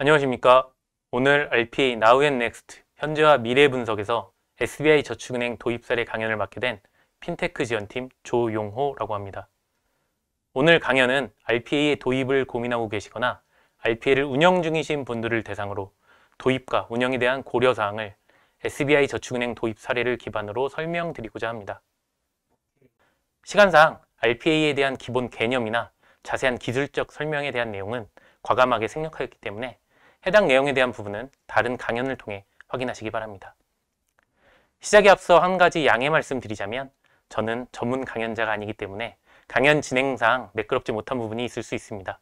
안녕하십니까. 오늘 RPA Now and Next 현재와 미래 분석에서 SBI 저축은행 도입 사례 강연을 맡게 된 핀테크 지원팀 조용호라고 합니다. 오늘 강연은 RPA의 도입을 고민하고 계시거나 RPA를 운영 중이신 분들을 대상으로 도입과 운영에 대한 고려사항을 SBI 저축은행 도입 사례를 기반으로 설명드리고자 합니다. 시간상 RPA에 대한 기본 개념이나 자세한 기술적 설명에 대한 내용은 과감하게 생략하였기 때문에 해당 내용에 대한 부분은 다른 강연을 통해 확인하시기 바랍니다. 시작에 앞서 한 가지 양해 말씀드리자면 저는 전문 강연자가 아니기 때문에 강연 진행상 매끄럽지 못한 부분이 있을 수 있습니다.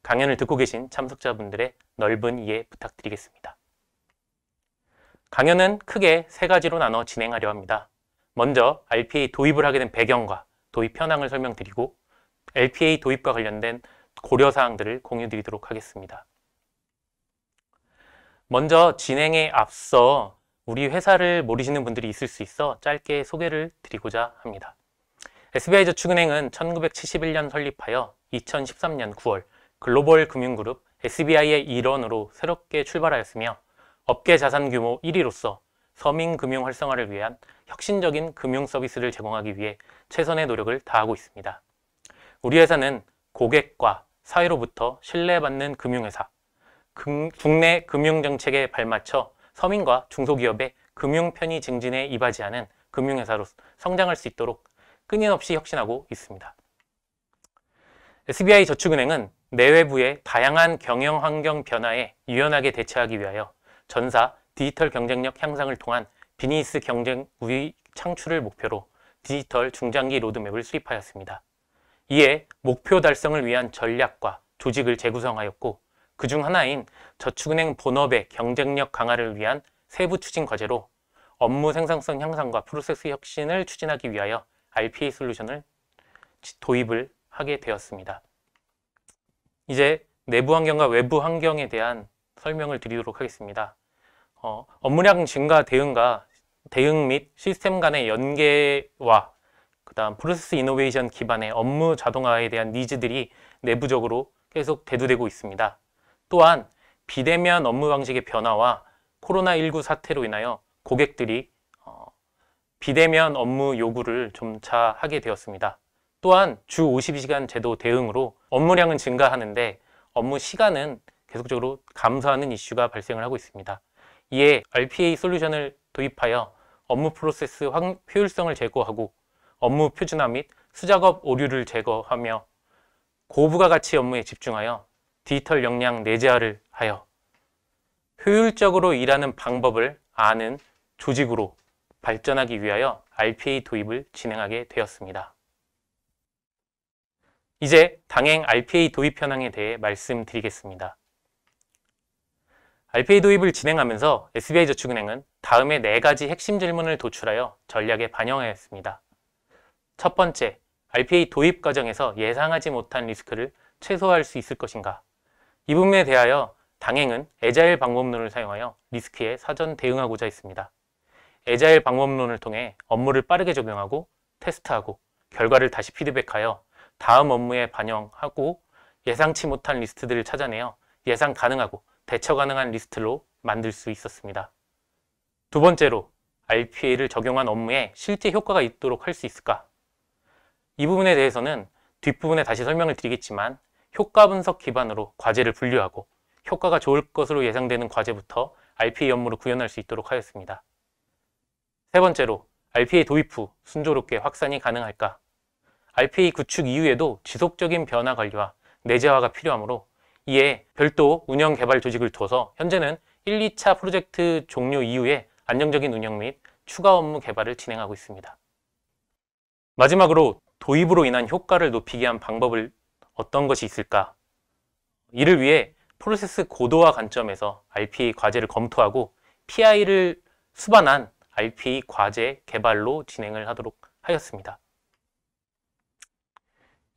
강연을 듣고 계신 참석자분들의 넓은 이해 부탁드리겠습니다. 강연은 크게 세 가지로 나눠 진행하려 합니다. 먼저 RPA 도입을 하게 된 배경과 도입 현황을 설명드리고 RPA 도입과 관련된 고려사항들을 공유드리도록 하겠습니다. 먼저 진행에 앞서 우리 회사를 모르시는 분들이 있을 수 있어 짧게 소개를 드리고자 합니다. SBI저축은행은 1971년 설립하여 2013년 9월 글로벌 금융그룹 SBI의 일원으로 새롭게 출발하였으며 업계 자산 규모 1위로서 서민금융 활성화를 위한 혁신적인 금융 서비스를 제공하기 위해 최선의 노력을 다하고 있습니다. 우리 회사는 고객과 사회로부터 신뢰받는 금융회사, 국내 금융정책에 발맞춰 서민과 중소기업의 금융 편의 증진에 이바지하는 금융회사로 성장할 수 있도록 끊임없이 혁신하고 있습니다. SBI저축은행은 내외부의 다양한 경영 환경 변화에 유연하게 대처하기 위하여 전사 디지털 경쟁력 향상을 통한 비즈니스 경쟁 우위 창출을 목표로 디지털 중장기 로드맵을 수립하였습니다. 이에 목표 달성을 위한 전략과 조직을 재구성하였고 그중 하나인 저축은행 본업의 경쟁력 강화를 위한 세부 추진 과제로 업무 생산성 향상과 프로세스 혁신을 추진하기 위하여 RPA 솔루션을 도입을 하게 되었습니다. 이제 내부 환경과 외부 환경에 대한 설명을 드리도록 하겠습니다. 업무량 증가 대응 및 시스템 간의 연계와 그다음 프로세스 이노베이션 기반의 업무 자동화에 대한 니즈들이 내부적으로 계속 대두되고 있습니다. 또한 비대면 업무 방식의 변화와 코로나19 사태로 인하여 고객들이 비대면 업무 요구를 점차 하게 되었습니다. 또한 주 52시간 제도 대응으로 업무량은 증가하는데 업무 시간은 계속적으로 감소하는 이슈가 발생을 하고 있습니다. 이에 RPA 솔루션을 도입하여 업무 프로세스 효율성을 제고하고 업무 표준화 및 수작업 오류를 제거하며 고부가가치 업무에 집중하여 디지털 역량 내재화를 하여 효율적으로 일하는 방법을 아는 조직으로 발전하기 위하여 RPA 도입을 진행하게 되었습니다. 이제 당행 RPA 도입 현황에 대해 말씀드리겠습니다. RPA 도입을 진행하면서 SBI저축은행은 다음의 4가지 핵심 질문을 도출하여 전략에 반영하였습니다. 첫 번째, RPA 도입 과정에서 예상하지 못한 리스크를 최소화할 수 있을 것인가? 이 부분에 대하여 당행은 애자일 방법론을 사용하여 리스크에 사전 대응하고자 했습니다. 애자일 방법론을 통해 업무를 빠르게 적용하고 테스트하고 결과를 다시 피드백하여 다음 업무에 반영하고 예상치 못한 리스트들을 찾아내어 예상 가능하고 대처 가능한 리스트로 만들 수 있었습니다. 두 번째로 RPA를 적용한 업무에 실제 효과가 있도록 할 수 있을까? 이 부분에 대해서는 뒷부분에 다시 설명을 드리겠지만 효과 분석 기반으로 과제를 분류하고 효과가 좋을 것으로 예상되는 과제부터 RPA 업무로 구현할 수 있도록 하였습니다. 세 번째로 RPA 도입 후 순조롭게 확산이 가능할까? RPA 구축 이후에도 지속적인 변화 관리와 내재화가 필요하므로 이에 별도 운영 개발 조직을 둬서 현재는 1, 2차 프로젝트 종료 이후에 안정적인 운영 및 추가 업무 개발을 진행하고 있습니다. 마지막으로 도입으로 인한 효과를 높이기 위한 방법을 어떤 것이 있을까? 이를 위해 프로세스 고도화 관점에서 RPA 과제를 검토하고 PI를 수반한 RPA 과제 개발로 진행을 하도록 하였습니다.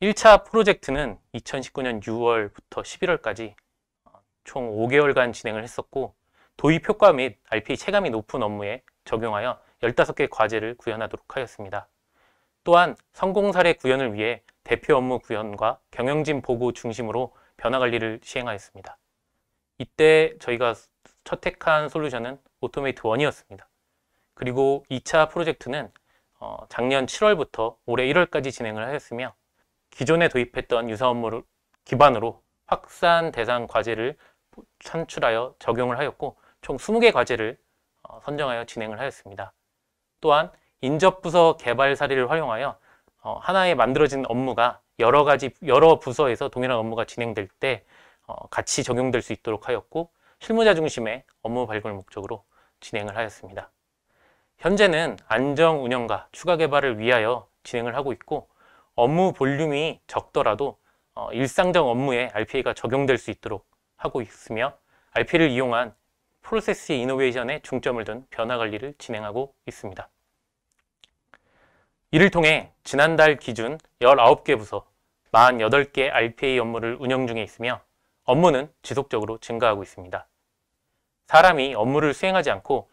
1차 프로젝트는 2019년 6월부터 11월까지 총 5개월간 진행을 했었고 도입 효과 및 RPA 체감이 높은 업무에 적용하여 15개 과제를 구현하도록 하였습니다. 또한 성공 사례 구현을 위해 대표 업무 구현과 경영진 보고 중심으로 변화 관리를 시행하였습니다. 이때 저희가 채택한 솔루션은 오토메이트 1이었습니다. 그리고 2차 프로젝트는 작년 7월부터 올해 1월까지 진행을 하였으며 기존에 도입했던 유사 업무를 기반으로 확산 대상 과제를 산출하여 적용을 하였고 총 20개 과제를 선정하여 진행을 하였습니다. 또한 인접부서 개발 사례를 활용하여 하나의 만들어진 업무가 여러 부서에서 동일한 업무가 진행될 때 같이 적용될 수 있도록 하였고 실무자 중심의 업무 발굴 목적으로 진행을 하였습니다. 현재는 안정 운영과 추가 개발을 위하여 진행을 하고 있고 업무 볼륨이 적더라도 일상적 업무에 RPA가 적용될 수 있도록 하고 있으며 RPA를 이용한 프로세스 이노베이션에 중점을 둔 변화 관리를 진행하고 있습니다. 이를 통해 지난달 기준 19개 부서 48개 RPA 업무를 운영 중에 있으며 업무는 지속적으로 증가하고 있습니다. 사람이 업무를 수행하지 않고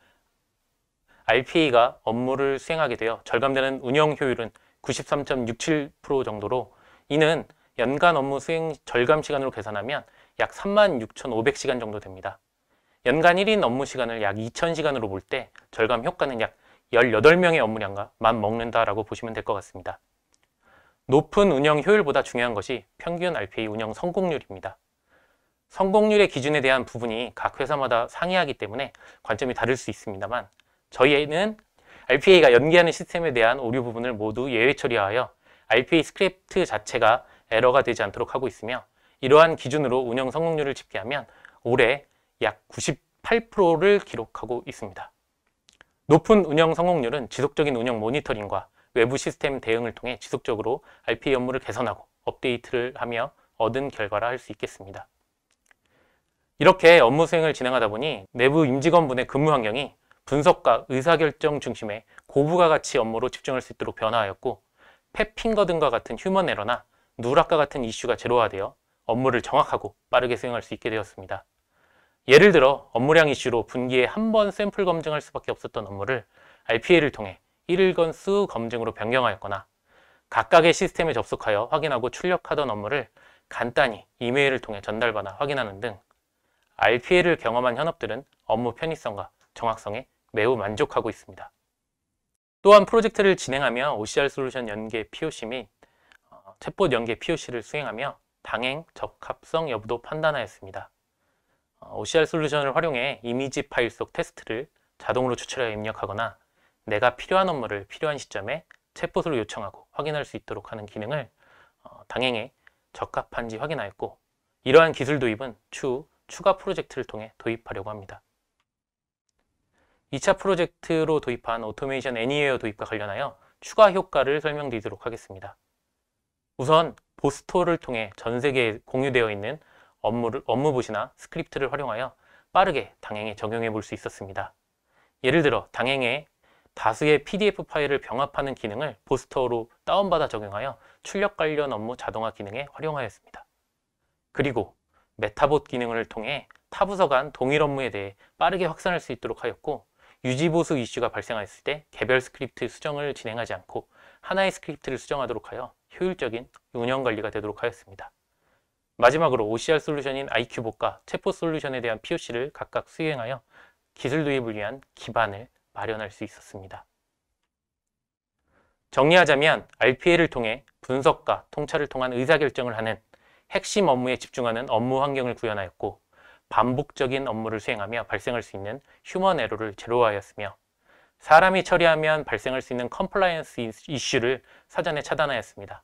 RPA가 업무를 수행하게 되어 절감되는 운영 효율은 93.67% 정도로 이는 연간 업무 수행 절감 시간으로 계산하면 약 36,500시간 정도 됩니다. 연간 1인 업무 시간을 약 2,000시간으로 볼 때 절감 효과는 약 18명의 업무량과 맞먹는다라고 보시면 될 것 같습니다. 높은 운영 효율보다 중요한 것이 평균 RPA 운영 성공률입니다. 성공률의 기준에 대한 부분이 각 회사마다 상이하기 때문에 관점이 다를 수 있습니다만 저희는 RPA가 연계하는 시스템에 대한 오류 부분을 모두 예외 처리하여 RPA 스크립트 자체가 에러가 되지 않도록 하고 있으며 이러한 기준으로 운영 성공률을 집계하면 올해 약 98%를 기록하고 있습니다. 높은 운영 성공률은 지속적인 운영 모니터링과 외부 시스템 대응을 통해 지속적으로 RPA 업무를 개선하고 업데이트를 하며 얻은 결과라 할 수 있겠습니다. 이렇게 업무 수행을 진행하다 보니 내부 임직원분의 근무 환경이 분석과 의사결정 중심의 고부가 가치 업무로 집중할 수 있도록 변화하였고 펫핑거 등과 같은 휴먼 에러나 누락과 같은 이슈가 제로화되어 업무를 정확하고 빠르게 수행할 수 있게 되었습니다. 예를 들어 업무량 이슈로 분기에 한 번 샘플 검증할 수밖에 없었던 업무를 RPA를 통해 1일 건수 검증으로 변경하였거나 각각의 시스템에 접속하여 확인하고 출력하던 업무를 간단히 이메일을 통해 전달받아 확인하는 등 RPA를 경험한 현업들은 업무 편의성과 정확성에 매우 만족하고 있습니다. 또한 프로젝트를 진행하며 OCR 솔루션 연계 POC 및 챗봇 연계 POC를 수행하며 당행 적합성 여부도 판단하였습니다. OCR 솔루션을 활용해 이미지 파일 속 테스트를 자동으로 추출하여 입력하거나 내가 필요한 업무를 필요한 시점에 챗봇으로 요청하고 확인할 수 있도록 하는 기능을 당행에 적합한지 확인하였고 이러한 기술 도입은 추후 추가 프로젝트를 통해 도입하려고 합니다. 2차 프로젝트로 도입한 오토메이션 애니웨어 도입과 관련하여 추가 효과를 설명드리도록 하겠습니다. 우선 보스토를 통해 전 세계에 공유되어 있는 업무봇이나 스크립트를 활용하여 빠르게 당행에 적용해 볼 수 있었습니다. 예를 들어 당행에 다수의 PDF 파일을 병합하는 기능을 보스토어로 다운받아 적용하여 출력 관련 업무 자동화 기능에 활용하였습니다. 그리고 메타봇 기능을 통해 타 부서 간 동일 업무에 대해 빠르게 확산할 수 있도록 하였고 유지보수 이슈가 발생하였을 때 개별 스크립트 수정을 진행하지 않고 하나의 스크립트를 수정하도록 하여 효율적인 운영 관리가 되도록 하였습니다. 마지막으로 OCR 솔루션인 IQ봇과 챗봇 솔루션에 대한 POC를 각각 수행하여 기술 도입을 위한 기반을 마련할 수 있었습니다. 정리하자면 RPA를 통해 분석과 통찰을 통한 의사결정을 하는 핵심 업무에 집중하는 업무 환경을 구현하였고 반복적인 업무를 수행하며 발생할 수 있는 휴먼 에러를 제로화하였으며 사람이 처리하면 발생할 수 있는 컴플라이언스 이슈를 사전에 차단하였습니다.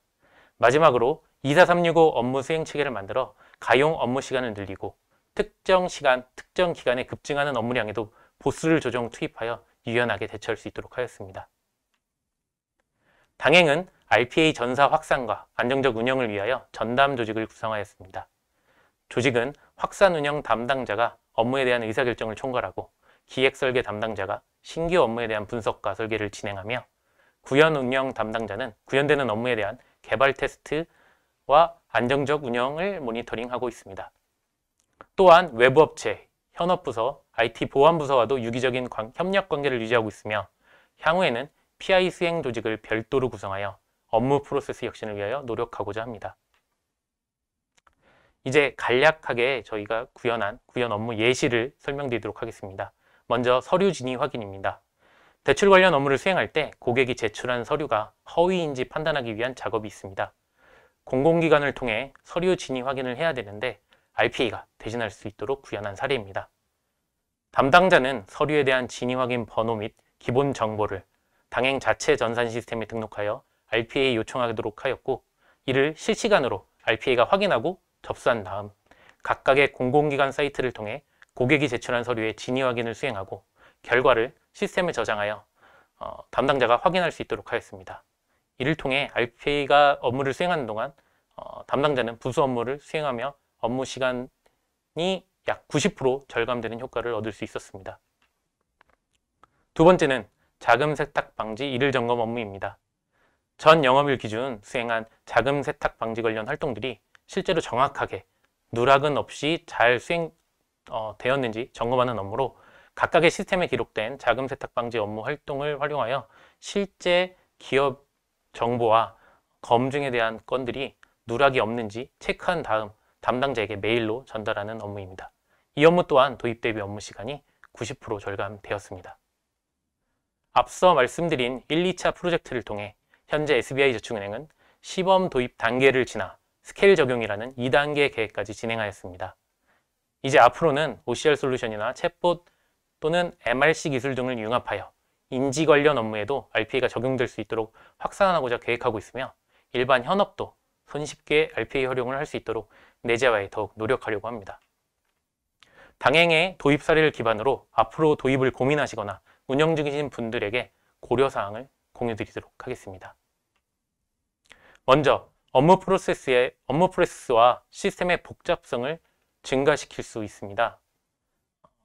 마지막으로 24365 업무 수행 체계를 만들어 가용 업무 시간을 늘리고 특정 시간, 특정 기간에 급증하는 업무량에도 보스를 조정 투입하여 유연하게 대처할 수 있도록 하였습니다. 당행은 RPA 전사 확산과 안정적 운영을 위하여 전담 조직을 구성하였습니다. 조직은 확산 운영 담당자가 업무에 대한 의사결정을 총괄하고 기획 설계 담당자가 신규 업무에 대한 분석과 설계를 진행하며 구현 운영 담당자는 구현되는 업무에 대한 개발 테스트와 안정적 운영을 모니터링하고 있습니다. 또한 외부 업체, 현업부서, IT 보안부서와도 유기적인 협력 관계를 유지하고 있으며 향후에는 PI 수행 조직을 별도로 구성하여 업무 프로세스 혁신을 위하여 노력하고자 합니다. 이제 간략하게 저희가 구현 업무 예시를 설명드리도록 하겠습니다. 먼저 서류 진위 확인입니다. 대출 관련 업무를 수행할 때 고객이 제출한 서류가 허위인지 판단하기 위한 작업이 있습니다. 공공기관을 통해 서류 진위 확인을 해야 되는데 RPA가 대신할 수 있도록 구현한 사례입니다. 담당자는 서류에 대한 진위 확인 번호 및 기본 정보를 당행 자체 전산 시스템에 등록하여 RPA에 요청하도록 하였고, 이를 실시간으로 RPA가 확인하고 접수한 다음 각각의 공공기관 사이트를 통해 고객이 제출한 서류의 진위 확인을 수행하고 결과를 시스템에 저장하여 담당자가 확인할 수 있도록 하였습니다. 이를 통해 RPA가 업무를 수행하는 동안 담당자는 부수 업무를 수행하며 업무 시간이 약 90% 절감되는 효과를 얻을 수 있었습니다. 두 번째는 자금 세탁 방지 일일 점검 업무입니다. 전 영업일 기준 수행한 자금 세탁 방지 관련 활동들이 실제로 정확하게 누락은 없이 잘 수행되었는지 점검하는 업무로 각각의 시스템에 기록된 자금 세탁 방지 업무 활동을 활용하여 실제 기업 정보와 검증에 대한 건들이 누락이 없는지 체크한 다음 담당자에게 메일로 전달하는 업무입니다. 이 업무 또한 도입 대비 업무 시간이 90% 절감되었습니다. 앞서 말씀드린 1, 2차 프로젝트를 통해 현재 SBI저축은행은 시범 도입 단계를 지나 스케일 적용이라는 2단계 계획까지 진행하였습니다. 이제 앞으로는 OCR 솔루션이나 챗봇 또는 MRC 기술 등을 융합하여 인지 관련 업무에도 RPA가 적용될 수 있도록 확산하고자 계획하고 있으며, 일반 현업도 손쉽게 RPA 활용을 할 수 있도록 내재화에 더욱 노력하려고 합니다. 당행의 도입 사례를 기반으로 앞으로 도입을 고민하시거나 운영 중이신 분들에게 고려사항을 공유드리도록 하겠습니다. 먼저 업무 프로세스와 시스템의 복잡성을 증가시킬 수 있습니다.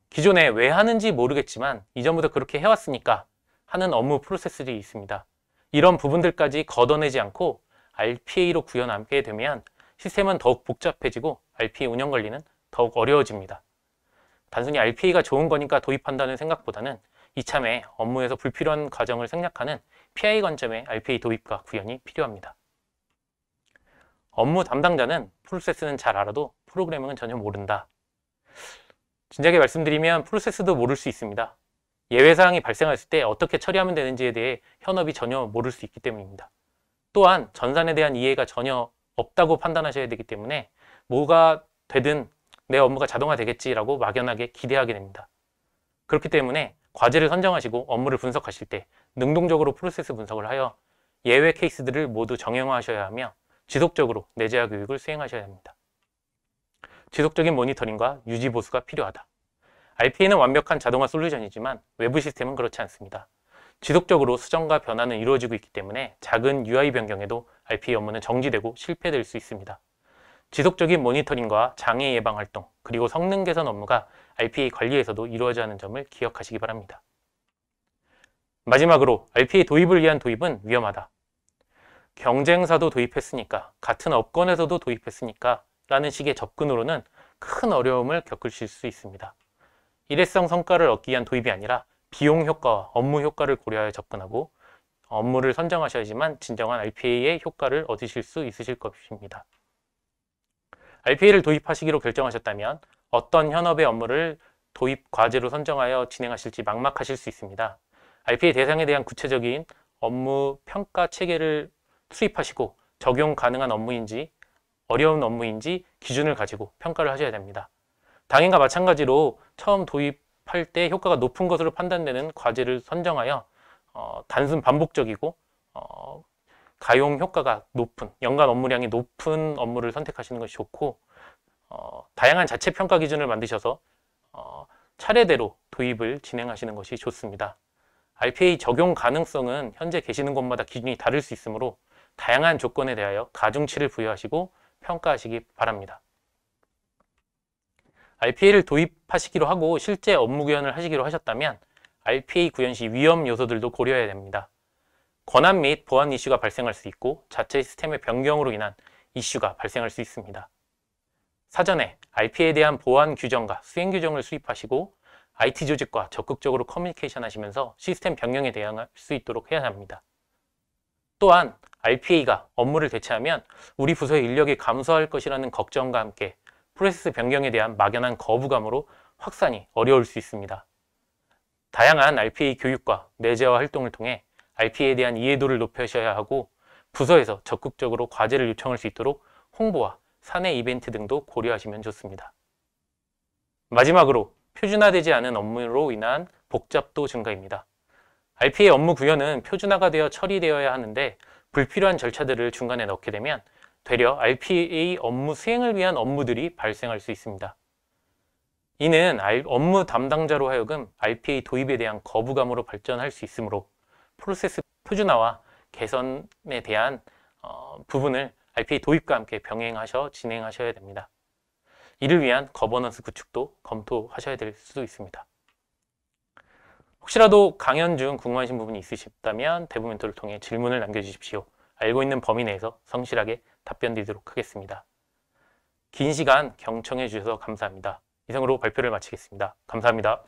기존에 왜 하는지 모르겠지만 이전부터 그렇게 해왔으니까 하는 업무 프로세스들이 있습니다. 이런 부분들까지 걷어내지 않고 RPA로 구현하게 되면 시스템은 더욱 복잡해지고 RPA 운영 관리는 더욱 어려워집니다. 단순히 RPA가 좋은 거니까 도입한다는 생각보다는 이참에 업무에서 불필요한 과정을 생략하는 PI 관점의 RPA 도입과 구현이 필요합니다. 업무 담당자는 프로세스는 잘 알아도 프로그래밍은 전혀 모른다. 진작에 말씀드리면 프로세스도 모를 수 있습니다. 예외사항이 발생했을 때 어떻게 처리하면 되는지에 대해 현업이 전혀 모를 수 있기 때문입니다. 또한 전산에 대한 이해가 전혀 없다고 판단하셔야 되기 때문에 뭐가 되든 내 업무가 자동화 되겠지라고 막연하게 기대하게 됩니다. 그렇기 때문에 과제를 선정하시고 업무를 분석하실 때 능동적으로 프로세스 분석을 하여 예외 케이스들을 모두 정형화하셔야 하며 지속적으로 내재화 교육을 수행하셔야 합니다. 지속적인 모니터링과 유지 보수가 필요하다. RPA는 완벽한 자동화 솔루션이지만 외부 시스템은 그렇지 않습니다. 지속적으로 수정과 변화는 이루어지고 있기 때문에 작은 UI 변경에도 RPA 업무는 정지되고 실패될 수 있습니다. 지속적인 모니터링과 장애 예방 활동, 그리고 성능 개선 업무가 RPA 관리에서도 이루어져야 하는 점을 기억하시기 바랍니다. 마지막으로 RPA 도입을 위한 도입은 위험하다. 경쟁사도 도입했으니까, 같은 업권에서도 도입했으니까 라는 식의 접근으로는 큰 어려움을 겪으실 수 있습니다. 일회성 성과를 얻기 위한 도입이 아니라 비용 효과와 업무 효과를 고려하여 접근하고 업무를 선정하셔야지만 진정한 RPA의 효과를 얻으실 수 있으실 것입니다. RPA를 도입하시기로 결정하셨다면 어떤 현업의 업무를 도입 과제로 선정하여 진행하실지 막막하실 수 있습니다. RPA 대상에 대한 구체적인 업무 평가 체계를 수립하시고 적용 가능한 업무인지 어려운 업무인지 기준을 가지고 평가를 하셔야 됩니다. 당연과 마찬가지로 처음 도입할 때 효과가 높은 것으로 판단되는 과제를 선정하여 단순 반복적이고 가용 효과가 높은, 연간 업무량이 높은 업무를 선택하시는 것이 좋고, 다양한 자체 평가 기준을 만드셔서 차례대로 도입을 진행하시는 것이 좋습니다. RPA 적용 가능성은 현재 계시는 곳마다 기준이 다를 수 있으므로 다양한 조건에 대하여 가중치를 부여하시고 평가하시기 바랍니다. RPA를 도입하시기로 하고 실제 업무 구현을 하시기로 하셨다면 RPA 구현 시 위험 요소들도 고려해야 됩니다. 권한 및 보안 이슈가 발생할 수 있고 자체 시스템의 변경으로 인한 이슈가 발생할 수 있습니다. 사전에 RPA에 대한 보안 규정과 수행 규정을 수립하시고 IT 조직과 적극적으로 커뮤니케이션 하시면서 시스템 변경에 대응할 수 있도록 해야 합니다. 또한 RPA가 업무를 대체하면 우리 부서의 인력이 감소할 것이라는 걱정과 함께 프로세스 변경에 대한 막연한 거부감으로 확산이 어려울 수 있습니다. 다양한 RPA 교육과 내재화 활동을 통해 RPA에 대한 이해도를 높여셔야 하고 부서에서 적극적으로 과제를 요청할 수 있도록 홍보와 사내 이벤트 등도 고려하시면 좋습니다. 마지막으로 표준화되지 않은 업무로 인한 복잡도 증가입니다. RPA 업무 구현은 표준화가 되어 처리되어야 하는데 불필요한 절차들을 중간에 넣게 되면 되려 RPA 업무 수행을 위한 업무들이 발생할 수 있습니다. 이는 업무 담당자로 하여금 RPA 도입에 대한 거부감으로 발전할 수 있으므로 프로세스 표준화와 개선에 대한 부분을 RPA 도입과 함께 병행하셔 진행하셔야 됩니다. 이를 위한 거버넌스 구축도 검토하셔야 될 수도 있습니다. 혹시라도 강연 중 궁금하신 부분이 있으시다면 대부 멘토를 통해 질문을 남겨주십시오. 알고 있는 범위 내에서 성실하게 답변 드리도록 하겠습니다. 긴 시간 경청해 주셔서 감사합니다. 이상으로 발표를 마치겠습니다. 감사합니다.